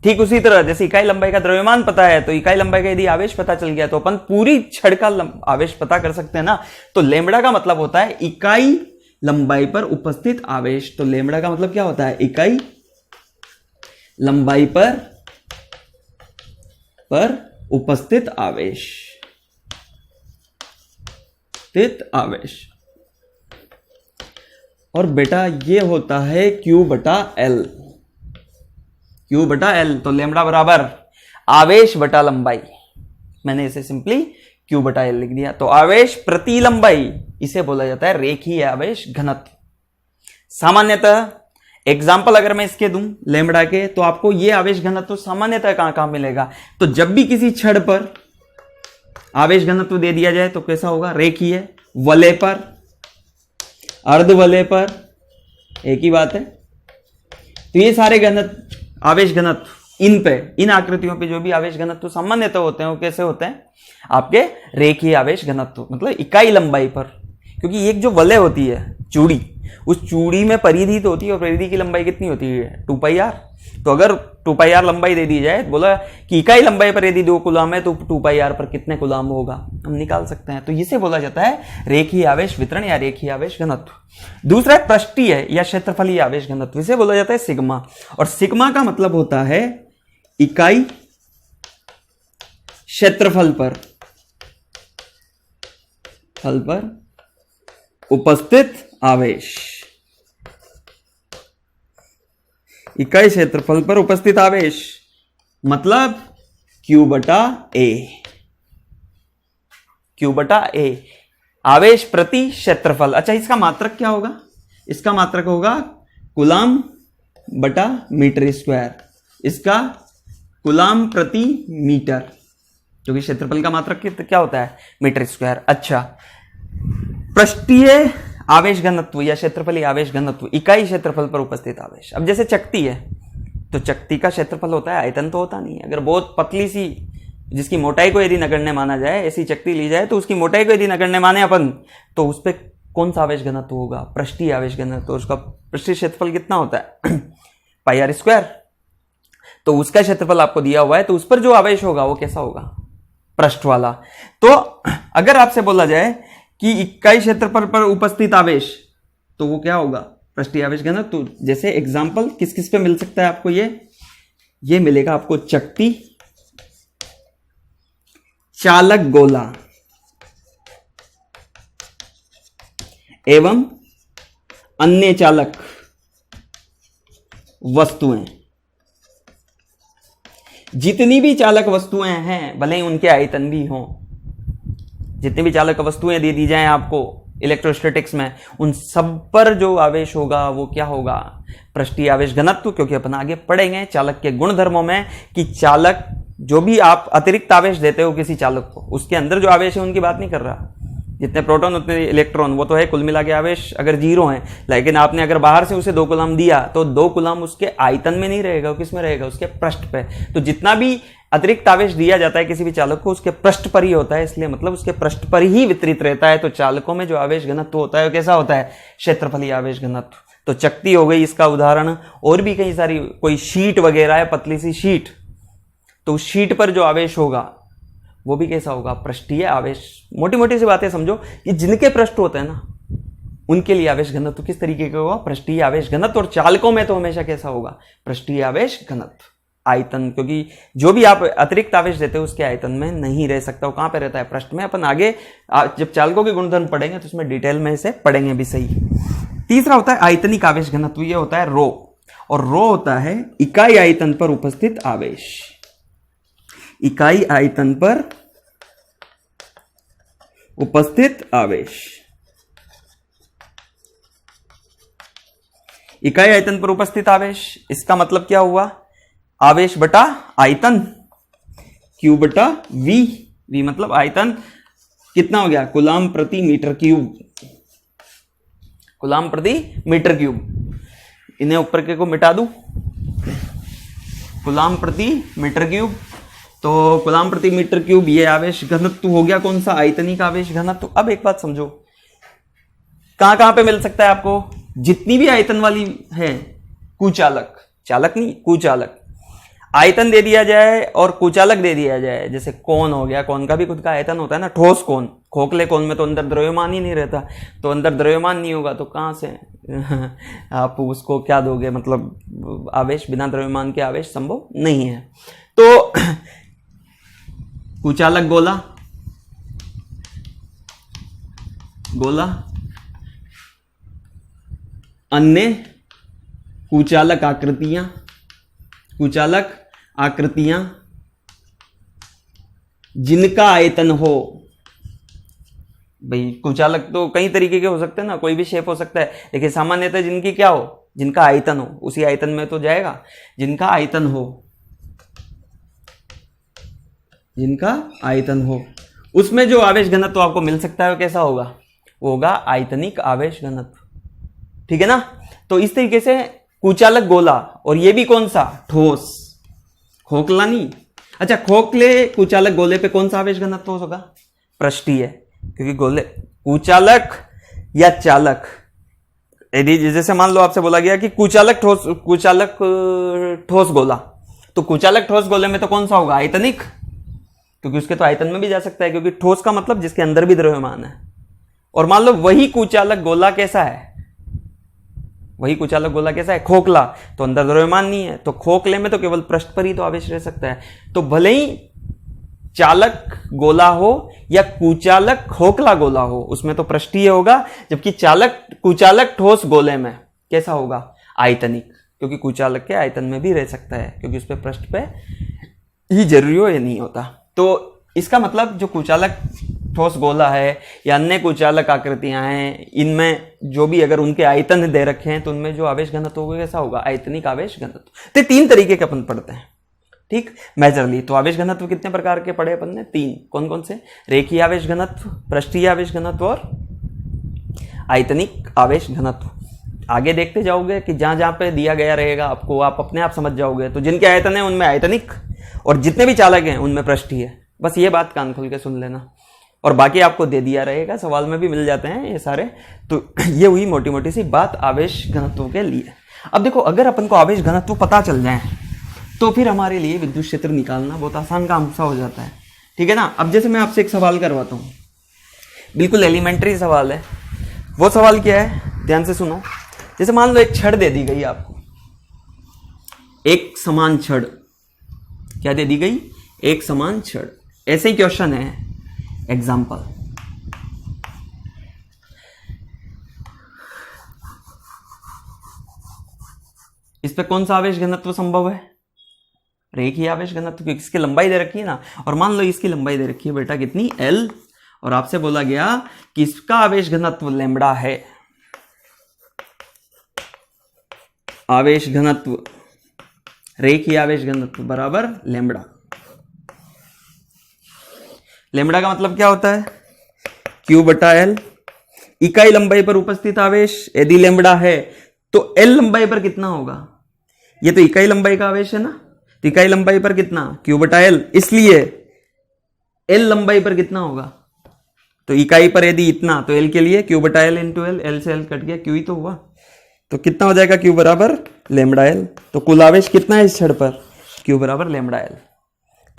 [SPEAKER 1] ठीक उसी तरह जैसे इकाई लंबाई का द्रव्यमान पता है, तो इकाई लंबाई का यदि आवेश पता चल गया तो अपन पूरी छड़ का आवेश पता कर सकते हैं ना। तो लैम्ब्डा का मतलब होता है इकाई लंबाई पर उपस्थित आवेश। तो लैम्ब्डा का मतलब क्या होता है? इकाई लंबाई पर उपस्थित आवेश, आवेश। और बेटा ये होता है Q बटा L। Q बटा L, तो लैम्ब्डा बराबर आवेश बटा लंबाई, मैंने इसे सिंपली Q बटा L लिख दिया। तो आवेश प्रति लंबाई, इसे बोला जाता है रेखीय आवेश घनत्व। सामान्यतः एग्जाम्पल अगर मैं इसके दूं लैम्ब्डा के, तो आपको ये आवेश घनत्व सामान्यतः कहां मिलेगा? तो जब भी किसी छड़ पर आवेश घनत्व दे दिया जाए तो कैसा होगा? रेखीय। वलय पर, अर्ध वलय पर, एक ही बात है। तो ये सारे घनत्व, आवेश घनत्व, इन आकृतियों पे जो भी आवेश घनत्व सामान्यतः होते हैं वो कैसे होते हैं? आपके रेखीय आवेश घनत्व, मतलब इकाई लंबाई पर। क्योंकि एक जो वलय होती है चूड़ी, उस चूड़ी में परिधि तो होती है, और परिधि की लंबाई कितनी होती है? 2πr। तो अगर 2πr लंबाई दे दी जाए, बोला कि इकाई लंबाई पर यदि 2 कूलम है तो 2πr पर कितने कूलम होगा, हम निकाल सकते हैं। तो इसे बोला जाता है रेखीय आवेश वितरण या रेखीय आवेश घनत्व। दूसरा है पृष्ठीय या क्षेत्रफलीय आवेश घनत्व, इसे बोला जाता है सिग्मा। और सिग्मा का मतलब होता है इकाई क्षेत्रफल पर उपस्थित आवेश, इकाई क्षेत्रफल पर उपस्थित आवेश मतलब Q/A, आवेश प्रति क्षेत्रफल। अच्छा, इसका मात्रक क्या होगा? इसका मात्रक होगा कूलाम बटा मीटर स्क्वायर, इसका कूलाम प्रति मीटर, क्योंकि क्षेत्रफल का मात्रक क्या होता है? Metre square. अच्छा, पृष्ठीय आवेश घनत्व या क्षेत्रफलीय आवेश घनत्व, इकाई क्षेत्रफल पर उपस्थित आवेश। अब जैसे चकती है तो चकती का क्षेत्रफल होता है, आयतन तो होता नहीं है। अगर बहुत पतली सी, जिसकी मोटाई को यदि नगण्य माना जाए, ऐसी चकती ली जाए तो उसकी मोटाई को यदि नगण्य माने अपन, तो उस पर कौन सा आवेश घनत्व होगा? पृष्ठीय आवेश घनत्व। उसका पृष्ठीय क्षेत्रफल कितना होता है? पाई आर स्क्वायर। तो उसका क्षेत्रफल आपको दिया हुआ है, तो उस पर जो आवेश होगा वो कैसा होगा? पृष्ठ वाला। तो अगर आपसे बोला जाए कि इकाई क्षेत्रफल पर उपस्थित आवेश, तो वो क्या होगा? पृष्ठीय आवेश घनत्व। तो जैसे एग्जांपल किस किस पे मिल सकता है आपको? ये मिलेगा आपको चकती, चालक गोला एवं अन्य चालक वस्तुएं। जितनी भी चालक वस्तुएं हैं, भले ही उनके आयतन भी हों, जितनी भी चालक वस्तुएं दे दी जाएं आपको इलेक्ट्रोस्टैटिक्स में, उन सब पर जो आवेश होगा वो क्या होगा? पृष्ठीय आवेश घनत्व। क्योंकि अपन आगे पढ़ेंगे चालक के गुणधर्मों में कि चालक, जो भी आप अतिरिक्त आवेश देते हो किसी चालक को, उसके अंदर जो आवेश है उनकी बात नहीं कर रहा। जितने प्रोटॉन उतने इलेक्ट्रॉन, वो तो है कुल मिला के आवेश अगर 0 है, लेकिन आपने अगर बाहर से उसे 2 कूलम दिया तो 2 कूलम उसके आयतन में नहीं रहेगा, किस में रहेगा? उसके पृष्ठ पे। तो जितना भी अतिरिक्त आवेश दिया जाता है किसी भी चालक को, उसके पृष्ठ पर ही होता है, इसलिए मतलब उसके पृष्ठ पर ही वितरित रहता है। तो चालकों में जो आवेश घनत्व होता है वो कैसा होता है? क्षेत्रफलीय आवेश घनत्व। तो चकती हो गई इसका उदाहरण, और भी कई सारी, कोई शीट वगैरह है, पतली सी शीट, तो उस शीट पर जो आवेश होगा वो भी कैसा होगा? पृष्ठीय आवेश। मोटी मोटी सी बातें समझो कि जिनके पृष्ठ होते हैं ना, उनके लिए आवेश घनत्व किस तरीके का होगा? पृष्ठीय आवेश घनत्व। और चालकों में तो हमेशा कैसा होगा? पृष्ठीय आवेश घनत्व। आयतन, क्योंकि जो भी आप अतिरिक्त आवेश देते हो उसके आयतन में नहीं रह सकता, वो कहां पे रहता है? पृष्ठ में। अपन आगे जब चालकों के गुणधर्म पढ़ेंगे तो उसमें डिटेल में इसे पढ़ेंगे भी सही। तीसरा होता है आयतनिक आवेश घनत्व, ये होता है रो, और रो होता है इकाई आयतन पर उपस्थित आवेश। इकाई आयतन पर उपस्थित आवेश, इकाई आयतन पर उपस्थित आवेश, इसका मतलब क्या हुआ? आवेश बटा आयतन, Q/V। V मतलब आयतन, कितना हो गया? कूलाम प्रति मीटर क्यूब, कूलाम प्रति मीटर क्यूब। इन्हें ऊपर के को मिटा दूं, कूलाम प्रति मीटर क्यूब। तो कूलाम प्रति मीटर क्यूब ये आवेश घनत्व हो गया, कौन सा? आयतनिक आवेश घनत्व। अब एक बात समझो, कहां कहां पे मिल सकता है आपको? जितनी भी आयतन वाली है कुचालक, चालक नहीं, कुचालक, आयतन दे दिया जाए और कुचालक दे दिया जाए। जैसे कोन हो गया, कोन का भी खुद का आयतन होता है ना, ठोस कोन। खोखले कोन में तो अंदर द्रव्यमान ही नहीं रहता, तो अंदर द्रव्यमान नहीं होगा तो कहां से आप उसको क्या दोगे? मतलब आवेश, बिना द्रव्यमान के आवेश संभव नहीं है। तो कुचालक गोला, गोला, अन्य कुचालक आकृतियां, कुचालक आकृतियां जिनका आयतन हो। भाई कुचालक तो कई तरीके के हो सकते हैं ना, कोई भी शेप हो सकता है, लेकिन सामान्यतः जिनकी क्या हो? जिनका आयतन हो, उसी आयतन में तो जाएगा। जिनका आयतन हो, जिनका आयतन हो, उसमें जो आवेश घनत्व आपको मिल सकता है वो कैसा होगा? वो होगा आयतनिक आवेश घनत्व। ठीक है ना? तो इस तरीके से कुचालक गोला, और ये भी कौन सा? ठोस, खोखला नहीं। अच्छा, खोखले कुचालक गोले पे कौन सा आवेश घनत्व होगा? पृष्ठीय, क्योंकि गोले, कुचालक या चालक, यदि जैसे मान लो आपसे बोला गया कि कुचालक ठोस, कुचालक ठोस गोला, तो कुचालक ठोस गोले में तो कौन सा होगा? आयतनिक, क्योंकि उसके तो आयतन में भी जा सकता है, क्योंकि ठोस का मतलब जिसके अंदर भी द्रव्यमान है। और मान लो वही कुचालक गोला कैसा है? वही कुचालक गोला कैसा है, खोखला, तो अंदर द्रव्यमान नहीं है, तो खोखले में तो केवल पृष्ठ पर ही तो आवेश रह सकता है। तो भले ही चालक गोला हो या कुचालक खोखला गोला हो, उसमें तो पृष्ठीय होगा, जबकि कुचालक ठोस गोले में कैसा होगा, आयतनिक, क्योंकि कुचालक के आयतन में भी रह सकता है, क्योंकि उस पे पृष्ठ पे ही जरूरी हो या नहीं होता। तो इसका मतलब जो कुचालक ठोस गोला है या अन्य कुचालक आकृतियां हैं, इनमें जो भी अगर उनके आयतन दे रखे हैं तो उनमें जो आवेश घनत्व होगा कैसा होगा, आयतनिक आवेश घनत्व। तो तीन तरीके के अपन पढ़ते हैं, ठीक, मेजरली। तो आवेश घनत्व कितने प्रकार के पढ़े अपन ने, तीन। कौन कौन से, रेखीय आवेश घनत्व, पृष्ठीय आवेश घनत्व और आयतनिक आवेश घनत्व। आगे देखते जाओगे कि जहां जहां पे दिया गया रहेगा आपको, आप अपने आप समझ जाओगे। तो जिनके आयतन है उनमें आयतनिक, और जितने भी चालक हैं उनमें पृष्ठीय। बस ये बात कान खोल के सुन लेना, और बाकी आपको दे दिया रहेगा, सवाल में भी मिल जाते हैं ये सारे। तो ये हुई मोटी मोटी सी बात आवेश घनत्व के लिए। अब देखो, अगर अपन को आवेश घनत्व पता चल जाए तो फिर हमारे लिए विद्युत क्षेत्र निकालना बहुत आसान काम सा हो जाता है, ठीक है ना। अब जैसे मैं आपसे एक सवाल करवाता हूँ, बिल्कुल एलिमेंट्री सवाल है। वो सवाल क्या है, ध्यान से सुनो। जैसे मान लो एक छड़ दे दी गई आपको, एक समान छड़, क्या दे दी गई, एक समान छड़। ऐसे ही क्वेश्चन है, एग्जाम्पल, इस पे कौन सा आवेश घनत्व संभव है, रेखीय आवेश घनत्व, क्योंकि इसकी लंबाई दे रखी है ना। और मान लो इसकी लंबाई दे रखी है बेटा कितनी, L, और आपसे बोला गया कि इसका आवेश घनत्व लैम्बडा है। आवेश घनत्व, रेखीय आवेश घनत्व बराबर लैम्बडा। लैम्बडा का मतलब क्या होता है, Q/L। इकाई लंबाई पर उपस्थित आवेश यदि लैम्बडा है तो L लंबाई पर कितना होगा, ये तो इकाई लंबाई का आवेश है ना, तो इकाई लंबाई पर कितना, Q/L, इसलिए L लंबाई पर कितना होगा, तो इकाई पर यदि इतना, तो L के लिए Q/L इंटू L, L से L कट गया, Q ही तो हुआ, तो कितना हो जाएगा, Q बराबर लैम्बडा L। तो कुल आवेश कितना है इस छड़ पर, Q बराबर लैम्बडा L।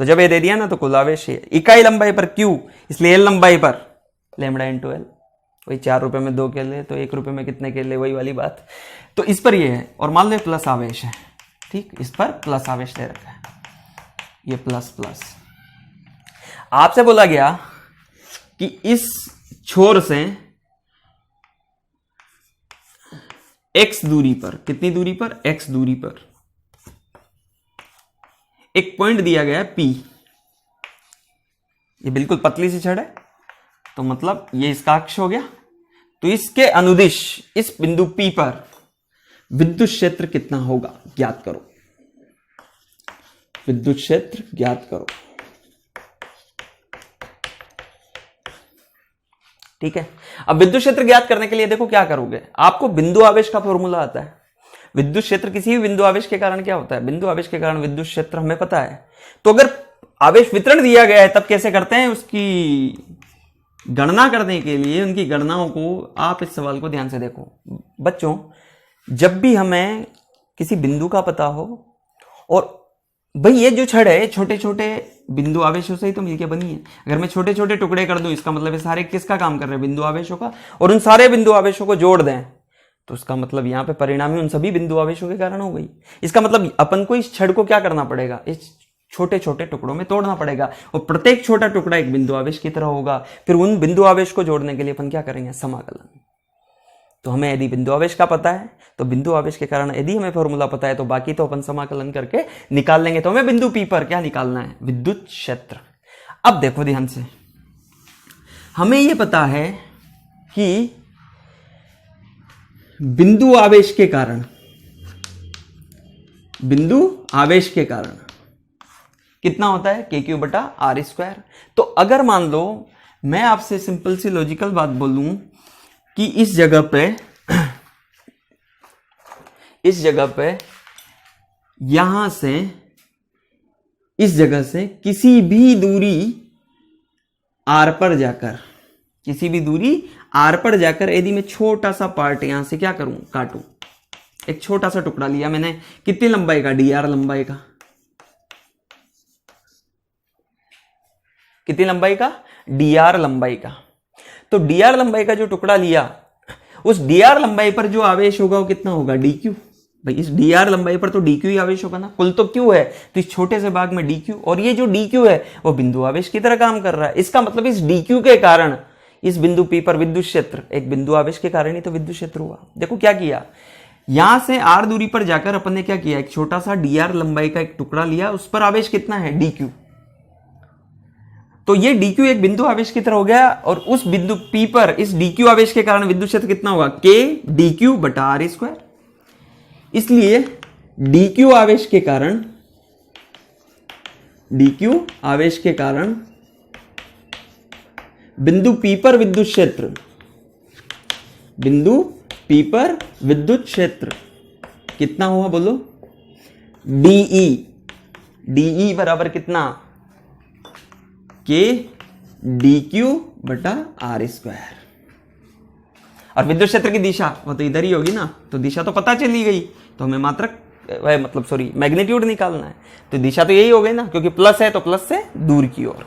[SPEAKER 1] तो जब ये दे दिया ना, तो कुल आवेश है इकाई लंबाई पर Q, इसलिए L लंबाई पर लैम्बडा इंटू L। वही 4 रुपए में 2 केले, तो 1 रुपए में कितने केले, वही वाली बात। तो इस पर ये है, और मान लो प्लस आवेश है, ठीक, इस पर प्लस आवेश दे रखा है, ये प्लस प्लस। आपसे बोला गया कि इस छोर से x दूरी पर, कितनी दूरी पर, x दूरी पर एक पॉइंट दिया गया है P। ये बिल्कुल पतली सी छड़ है, तो मतलब ये इसका अक्ष हो गया। तो इसके अनुदिश इस बिंदु P पर विद्युत क्षेत्र कितना होगा, ज्ञात करो। विद्युत क्षेत्र ज्ञात करो, ठीक है। अब विद्युत क्षेत्र ज्ञात करने के लिए देखो क्या करोगे, आपको बिंदु आवेश का फॉर्मूला आता है। विद्युत क्षेत्र किसी भी बिंदु आवेश के कारण क्या होता है, बिंदु आवेश के कारण विद्युत क्षेत्र हमें पता है। तो अगर आवेश वितरण दिया गया है तब कैसे करते हैं, उसकी गणना करने के लिए उनकी गणनाओं को आप इस सवाल को ध्यान से देखो। बच्चों, जब भी हमें किसी बिंदु का पता हो, और भाई ये जो छड़ है छोटे छोटे बिंदु आवेशों से ही तो मिलकर बनी है। अगर मैं छोटे छोटे टुकड़े कर दूं, इसका मतलब ये सारे किसका काम कर रहे हैं, बिंदु आवेशों का, और उन सारे बिंदु आवेशों को जोड़ दें तो उसका मतलब यहां पे परिणामी उन सभी बिंदु आवेशों के कारण हो गई। इसका मतलब अपन को इस छड़ को क्या करना पड़ेगा, इस छोटे छोटे टुकड़ों में तोड़ना पड़ेगा, और प्रत्येक छोटा टुकड़ा एक बिंदु आवेश की तरह होगा। फिर उन बिंदु आवेश को जोड़ने के लिए अपन क्या करेंगे, समाकलन। तो हमें यदि बिंदु आवेश का पता है, तो बिंदु आवेश के कारण यदि हमें फॉर्मूला पता है, तो बाकी तो अपन समाकलन करके निकाल लेंगे। तो हमें बिंदु P पर क्या निकालना है, विद्युत क्षेत्र। अब देखो ध्यान से, हमें यह पता है कि बिंदु आवेश के कारण, बिंदु आवेश के कारण कितना होता है, KQ/R²। तो अगर मान लो मैं आपसे सिंपल सी लॉजिकल बात बोलूं कि इस जगह पे यहां से इस जगह से किसी भी दूरी R पर जाकर, किसी भी दूरी R पर जाकर यदि मैं छोटा सा पार्ट यहां से क्या करूं, काटूं, एक छोटा सा टुकड़ा लिया मैंने, कितनी लंबाई का, dr लंबाई का, कितनी लंबाई का, dr लंबाई का। तो dr लंबाई का जो टुकड़ा लिया, उस dr लंबाई पर जो आवेश होगा वो कितना होगा, dq। भाई इस dr लंबाई पर तो dq ही आवेश होगा ना, कुल तो q है, तो इस छोटे से भाग में dq, और ये जो dq है वो बिंदु आवेश की तरह काम कर रहा है। इसका मतलब इस dq के कारण इस बिंदु P पर विद्युत क्षेत्र, एक बिंदु आवेश के कारण ही तो विद्युत क्षेत्र हुआ। देखो क्या किया, यहां से r दूरी पर जाकर अपन ने क्या किया, एक छोटा सा dr लंबाई का एक टुकड़ा लिया, उस पर आवेश कितना है, dq। तो ये dq एक बिंदु आवेश की तरह हो गया, और उस बिंदु P पर इस dq आवेश के कारण विद्युत क्षेत्र कितना होगा, k dq बटा r स्क्वायर। इसलिए dq आवेश के कारण, dq आवेश के कारण बिंदु P पर विद्युत क्षेत्र, बिंदु P पर विद्युत क्षेत्र कितना हुआ बोलो, dE। dE बराबर कितना, k dq बटा r स्क्वायर। और विद्युत क्षेत्र की दिशा वो तो इधर ही होगी ना, तो दिशा तो पता चली गई, तो हमें मात्रक मतलब सॉरी मैग्नीट्यूड निकालना है, तो दिशा तो यही हो गई ना, क्योंकि प्लस है तो प्लस से दूर की ओर।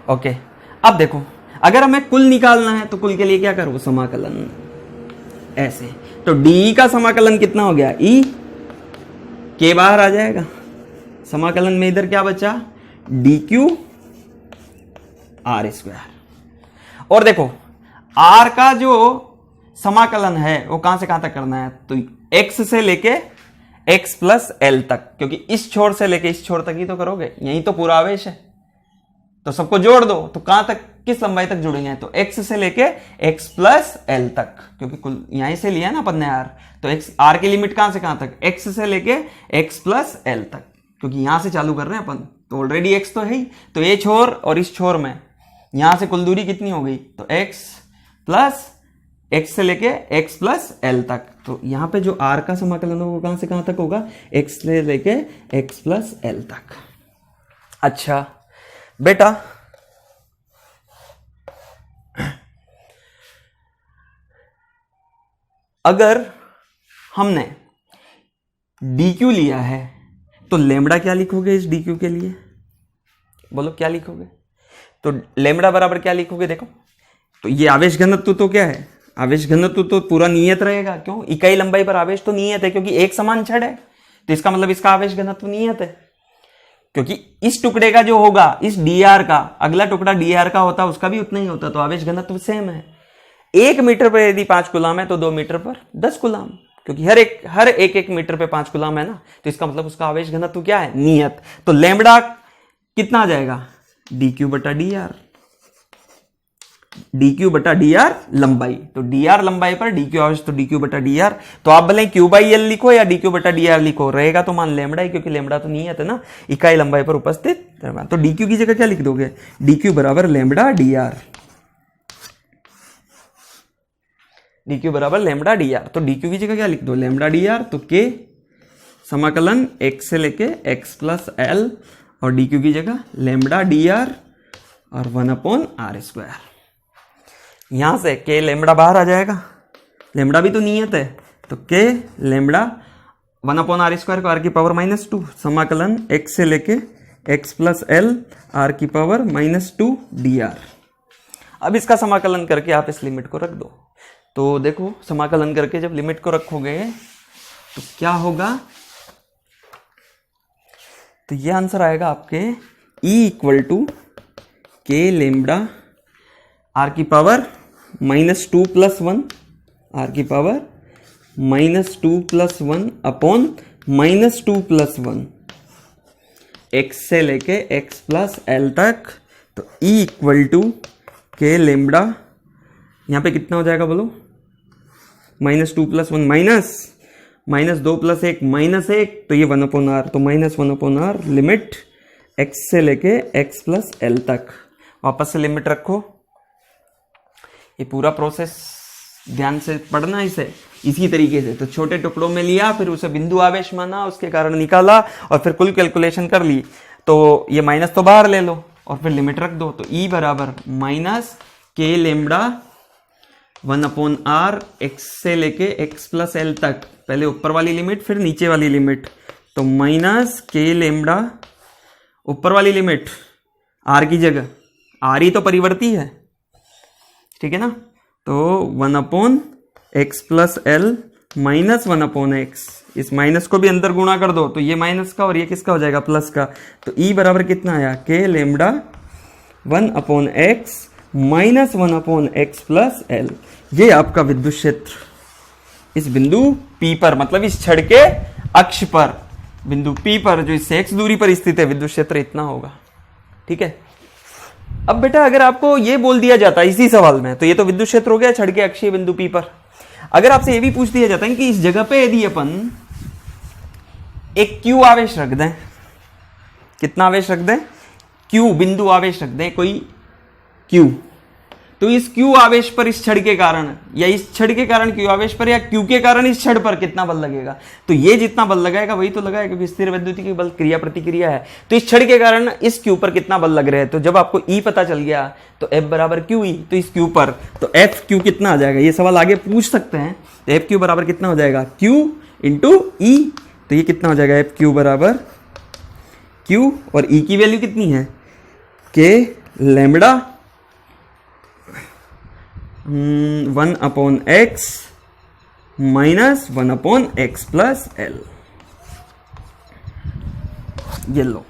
[SPEAKER 1] ओके, अब देखो अगर हमें कुल निकालना है तो कुल के लिए क्या करो, समाकलन ऐसे, तो डी का समाकलन कितना हो गया, ई, के बाहर आ जाएगा, समाकलन में इधर क्या बचा, डी क्यू आर स्क्वायर। और देखो आर का जो समाकलन है वो कहां से कहां तक करना है, तो x से लेके x प्लस एल तक, क्योंकि इस छोर से लेके इस छोर तक ही तो करोगे, यही तो पूरा आवेश है, तो सबको जोड़ दो, तो कहां तक, किस लंबाई तक जुड़ेंगे, तो x से लेके x प्लस एल तक, क्योंकि कुल यहीं से लिया ना अपन ने r, तो x r की लिमिट कहां से कहां तक, x से लेके x प्लस एल तक, क्योंकि यहां से चालू कर रहे हैं अपन, तो ऑलरेडी x तो है ही, तो ये छोर और इस छोर में यहां से कुल दूरी कितनी हो गई, तो x प्लस x से लेके x प्लस एल तक, तो यहां पे जो r का समाकलन होगा कहां से कहां तक होगा, x से लेके x प्लस एल तक। अच्छा बेटा अगर हमने dq लिया है तो लेमड़ा क्या लिखोगे इस dq के लिए, बोलो क्या लिखोगे, तो लेमड़ा बराबर क्या लिखोगे, देखो तो ये आवेश घनत्व तो क्या है, आवेश घनत्व तो पूरा नियत रहेगा, क्यों, इकाई लंबाई पर आवेश तो नियत है, क्योंकि एक समान छड़ है, तो इसका मतलब इसका आवेश घनत्व नियत है, क्योंकि इस टुकड़े का जो होगा इस dr का, अगला टुकड़ा dr का होता उसका भी उतना ही होता, तो आवेश घनत्व सेम है। 1 मीटर पर यदि 5 कूलाम है तो 2 मीटर पर 10 कूलाम, क्योंकि हर एक मीटर पे 5 कूलाम है ना, तो इसका मतलब उसका आवेश घनत्व क्या है, नियत। तो लैम्बडा कितना आ जाएगा, dq बटा dr, dq बटा dr लंबाई, तो dr लंबाई पर dq आवेश, तो dq बटा dr, तो आप भले q बाई एल लिखो या dq बटा dr लिखो, रहेगा तो मान लैम्बडा ही, क्योंकि लैम्बडा तो नियत है ना, इकाई लंबाई पर उपस्थित, तो dq की जगह क्या लिख दोगे, dq बराबर लैम्बडा dr, dq बराबर लैम्बडा dr, तो dq की जगह क्या लिख दो, लैम्बडा dr, तो k समाकलन x से लेके x प्लस एल, और dq की जगह लैम्बडा dr और 1/r स्क्वायर। यहां से k लैम्बडा बाहर आ जाएगा, लैम्बडा भी तो नियत है, तो k लैम्बडा 1/r स्क्वायर को r की पावर -2 समाकलन x से लेके x प्लस एल r की पावर -2 dr। अब इसका समाकलन करके आप इस लिमिट को रख दो, तो देखो समाकलन करके जब लिमिट को रखोगे तो क्या होगा, तो ये आंसर आएगा आपके E equal to k lambda r की पावर -2 प्लस 1, r की power -2 plus 1 upon -2 plus 1, x से लेके x प्लस एल तक, तो E equal to k lambda, यहाँ पे कितना हो जाएगा बोलो, -2 प्लस 1 -2 प्लस 1 -1, तो ये 1/r, तो -1/r लिमिट x से लेके x प्लस एल तक, वापस से लिमिट रखो, ये पूरा प्रोसेस ध्यान से पढ़ना इसी तरीके से, तो छोटे टुकड़ों में लिया, फिर उसे बिंदु आवेश माना, उसके कारण निकाला, और फिर कुल कैलकुलेशन कर ली, तो ये माइनस तो बाहर ले लो और फिर लिमिट रख दो, तो E बराबर -k लेम्बडा 1/r x से लेके x प्लस एल तक, पहले ऊपर वाली लिमिट फिर नीचे वाली लिमिट, तो -k लेम्बडा ऊपर वाली लिमिट r की जगह, r ही तो परिवर्ती है, ठीक है ना, तो 1/r x plus L minus 1/x, इस माइनस को भी अंदर गुणा कर दो तो ये माइनस का और ये किसका हो जाएगा, प्लस का। तो E बराबर कितना आया, k lambda 1/x minus 1/x plus L. ये आपका विद्युत क्षेत्र इस बिंदु P पर, मतलब इस छड़ के अक्ष पर, बिंदु P पर जो इससे x दूरी पर स्थित है, विद्युत क्षेत्र इतना होगा। ठीक है। अब बेटा अगर आपको ये बोल दिया जाता है इसी सवाल में, तो ये तो विद्युत क्षेत्र हो गया छड़ के अक्षीय बिंदु P पर। अगर आपसे ये भी पूछ दिया जाता है कि इस जगह पे यदि अपन एक Q आवेश रख दें, कितना आवेश रख दें, Q बिंदु आवेश रख दें, कोई Q, तो इस Q आवेश पर इस छड़ के कारण, या इस छड़ के कारण Q आवेश पर, या Q के कारण इस छड़ पर कितना बल लगेगा, तो ये जितना बल लगाएगा वही तो लगाएगा, क्योंकि स्थिर वैद्युतिक बल क्रिया प्रतिक्रिया है। तो इस छड़ के कारण इस Q पर कितना बल लग रहा है, तो जब आपको E पता चल गया तो F बराबर QE, तो इस Q पर तो FQ कितना आ जाएगा, ये सवाल आगे पूछ सकते हैं। तो FQ बराबर कितना हो जाएगा, Q इंटू E, तो ये कितना हो जाएगा, FQ बराबर Q, और E की वैल्यू कितनी है, K lambda 1/x minus 1/x plus L. ये लो,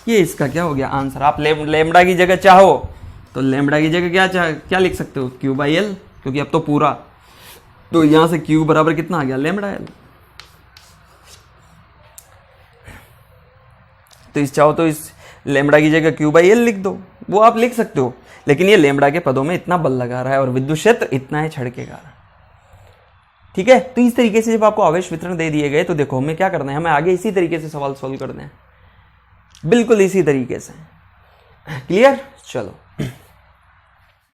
[SPEAKER 1] ये इसका क्या हो गया आंसर। आप लेमडा की जगह चाहो तो लेमडा की जगह क्या लिख सकते हो, Q बाई एल, क्योंकि अब तो पूरा, तो यहां से Q बराबर कितना आ गया, लेमडा एल। तो इस चाहो तो इस लेमडा की जगह Q बाई एल लिख दो, वो आप लिख सकते हो, लेकिन ये लेमडा के पदों में इतना बल लगा रहा है और विद्युत क्षेत्र इतना है छड़ के कारण। ठीक है। तो इस तरीके से जब आपको आवेश वितरण दे दिए गए तो देखो हमें क्या करना है, हमें आगे इसी तरीके से सवाल सॉल्व करने हैं, बिल्कुल इसी तरीके से। क्लियर। चलो